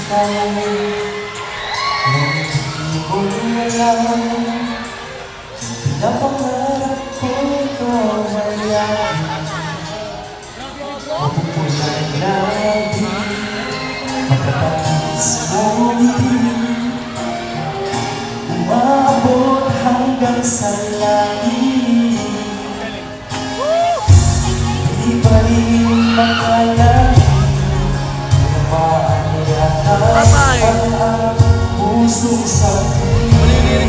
ikaw nang di mo alam. Pinapangarap ko ikaw mayan, mapupulay lagi, matatamis mo ngiti, umaabot hanggang sa langit. Di pa rin makalain, lumaan yata ang pusong sakit.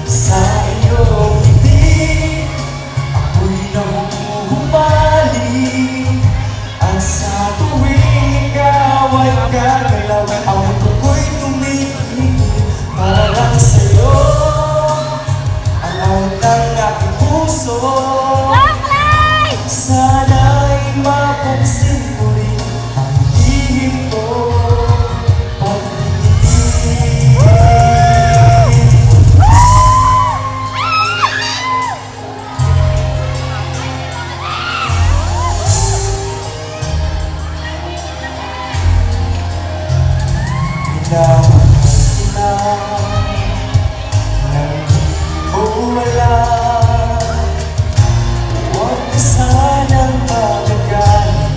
Sa iyong ngiti, ako'y nahuhubali, at sa tuwing ikaw ay gagalaw, ang mundo ko'y tumitigil para lang sa'yo. Ang awit ng aking puso, sana'y mapagsin ko rin ang lihim ko. Binawan kita nang di mo alam, huwag ka sanang magagalit.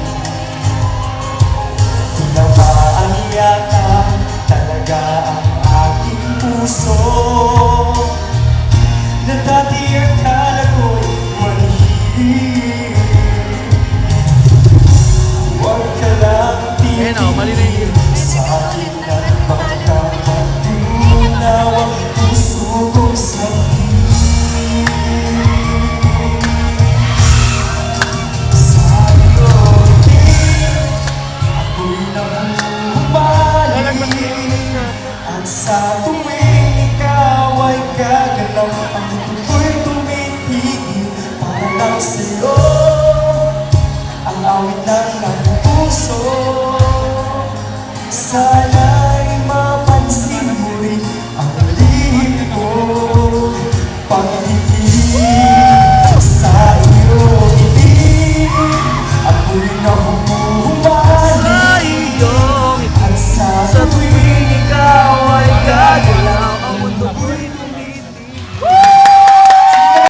Tinamaan yata talaga ang aking puso, na dati akala ko'y manhihil. Huwag ka lang titigil sa akin at magkapatunaw ang puso kong sakit. Sa iyong tingin, ako'y nahuhubali, at sa tuwing ikaw ay gagalaw, ang mundo ko'y tumitigil para lang sa'yo. Ang awit ng aking puso, sana